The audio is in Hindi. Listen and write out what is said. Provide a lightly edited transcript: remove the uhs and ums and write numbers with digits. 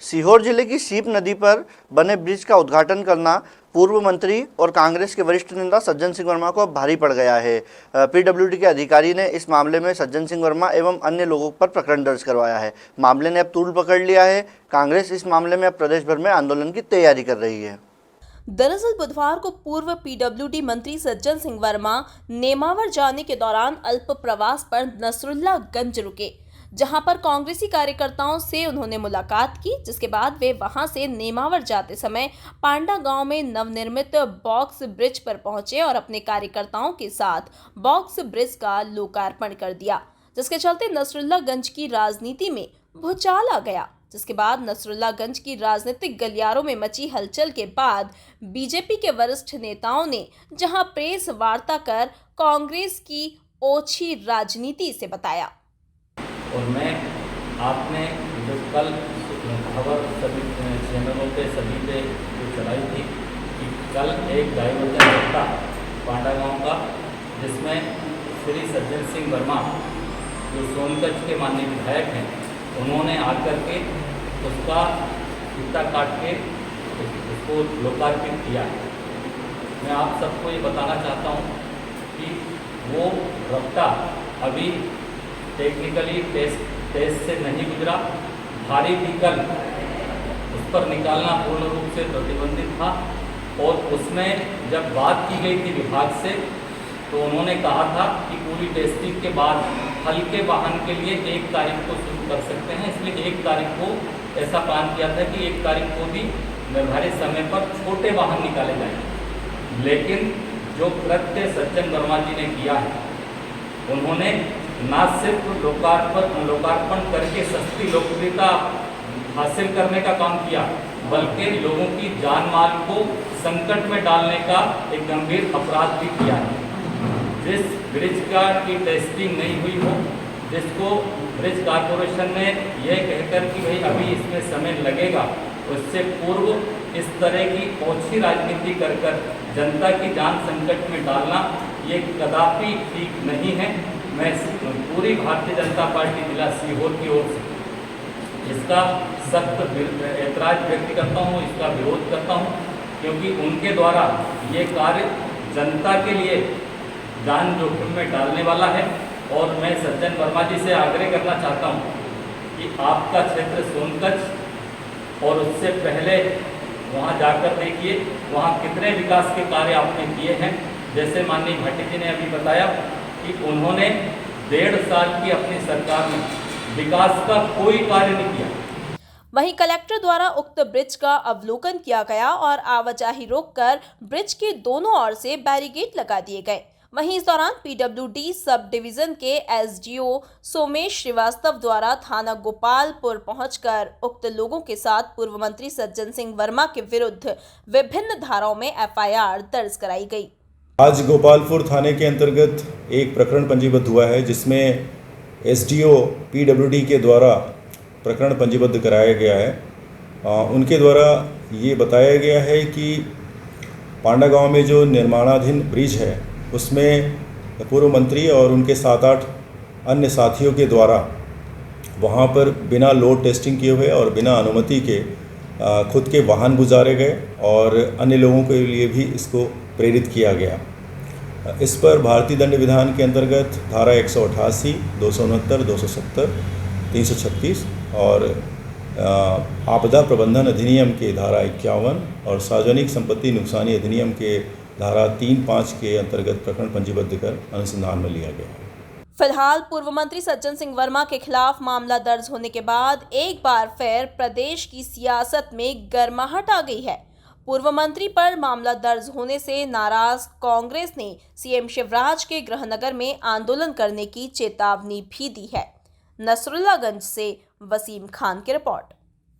सीहोर जिले की सीप नदी पर बने ब्रिज का उद्घाटन करना पूर्व मंत्री और कांग्रेस के वरिष्ठ नेता सज्जन सिंह वर्मा को अब भारी पड़ गया है। पीडब्ल्यूडी के अधिकारी ने इस मामले में सज्जन सिंह वर्मा एवं अन्य लोगों पर प्रकरण दर्ज करवाया है। मामले ने अब तूल पकड़ लिया है। कांग्रेस इस मामले में अब प्रदेश भर में आंदोलन की तैयारी कर रही है। दरअसल बुधवार को पूर्व पीडब्ल्यूडी मंत्री सज्जन सिंह वर्मा नेमावर जाने के दौरान अल्प प्रवास पर नसरुल्लागंज रुके, जहां पर कांग्रेसी कार्यकर्ताओं से उन्होंने मुलाकात की, जिसके बाद वे वहां से नेमावर जाते समय पांडा गांव में नवनिर्मित बॉक्स ब्रिज पर पहुंचे और अपने कार्यकर्ताओं के साथ बॉक्स ब्रिज का लोकार्पण कर दिया, जिसके चलते नसरुल्लागंज की राजनीति में भूचाल आ गया। जिसके बाद नसरुल्लागंज की राजनीतिक गलियारों में मची हलचल के बाद बीजेपी के वरिष्ठ नेताओं ने जहां प्रेस वार्ता कर कांग्रेस की ओछी राजनीति से बताया। और मैं आपने जो कल खबर सभी चैनलों पे सभी पे जो चलाई थी कि कल एक डाइवर्जन था पांडा गांव का, जिसमें श्री सज्जन सिंह वर्मा जो सोनगंज के माननीय विधायक हैं, उन्होंने आकर के उसका फीता काट के उसको लोकार्पित किया है। मैं आप सबको ये बताना चाहता हूँ कि वो रफ्ता अभी टेक्निकली टेस्ट से नहीं गुजरा। भारी व्हीकल उस पर निकालना पूर्ण रूप से प्रतिबंधित था और उसमें जब बात की गई थी विभाग से, तो उन्होंने कहा था कि पूरी टेस्टिंग के बाद हल्के वाहन के लिए 1 तारीख को शुरू कर सकते हैं। इसलिए 1 तारीख को ऐसा प्लान किया था कि 1 तारीख को भी निर्धारित समय पर छोटे वाहन निकाले जाएंगे। लेकिन जो कृत्य सज्जन वर्मा जी ने किया है, उन्होंने न सिर्फ लोकार्पण करके सस्ती लोकप्रियता हासिल करने का काम किया, बल्कि लोगों की जान माल को संकट में डालने का एक गंभीर अपराध भी किया है। जिस ब्रिज की टेस्टिंग नहीं हुई हो, जिसको ब्रिज कॉर्पोरेशन ने यह कहकर कि भाई अभी इसमें समय लगेगा, उससे पूर्व इस तरह की ओछी राजनीति कर जनता की जान संकट में डालना ये कदापि ठीक नहीं है। मैं पूरी भारतीय जनता पार्टी जिला सीहोर की ओर से इसका सख्त ऐतराज व्यक्त करता हूँ, इसका विरोध करता हूँ, क्योंकि उनके द्वारा ये कार्य जनता के लिए जान जोखिम में डालने वाला है। और मैं सज्जन वर्मा जी से आग्रह करना चाहता हूँ कि आपका क्षेत्र सोनगंज और उससे पहले वहाँ जाकर देखिए वहाँ कितने विकास के कार्य आपने किए हैं। जैसे माननीय भाटी जी ने अभी बताया कि उन्होंने 1.5 साल की अपनी सरकार में विकास का कोई कार्य नहीं किया। वहीं कलेक्टर द्वारा उक्त ब्रिज का अवलोकन किया गया और आवाजाही रोककर ब्रिज के दोनों ओर से बैरिकेड लगा दिए गए। वहीं इस दौरान पीडब्ल्यूडी सब डिवीजन के एसडीओ सोमेश श्रीवास्तव द्वारा थाना गोपालपुर पहुंचकर उक्त लोगों के साथ पूर्व मंत्री सज्जन सिंह वर्मा के विरुद्ध विभिन्न धाराओं में एफआईआर दर्ज कराई गई। आज गोपालपुर थाने के अंतर्गत एक प्रकरण पंजीबद्ध हुआ है, जिसमें एसडीओ पीडब्ल्यूडी के द्वारा प्रकरण पंजीबद्ध कराया गया है। उनके द्वारा ये बताया गया है कि पांडा गांव में जो निर्माणाधीन ब्रिज है, उसमें पूर्व मंत्री और उनके 7-8 अन्य साथियों के द्वारा वहाँ पर बिना लोड टेस्टिंग किए हुए और बिना अनुमति के खुद के वाहन गुजारे गए और अन्य लोगों के लिए भी इसको प्रेरित किया गया। इस पर भारतीय दंड विधान के अंतर्गत धारा 188, 269, 270, 336 और आपदा प्रबंधन अधिनियम के धारा 51 और सार्वजनिक संपत्ति नुकसानी अधिनियम के धारा 3-5 के अंतर्गत प्रकरण पंजीबद्ध कर अनुसंधान में लिया गया है। फिलहाल पूर्व मंत्री सज्जन सिंह वर्मा के खिलाफ मामला दर्ज होने के बाद एक बार फिर प्रदेश की सियासत में गर्माहट आ गई है। पूर्व मंत्री पर मामला दर्ज होने से नाराज कांग्रेस ने सीएम शिवराज के गृहनगर में आंदोलन करने की चेतावनी भी दी है। नसरुल्लागंज से वसीम खान की रिपोर्ट।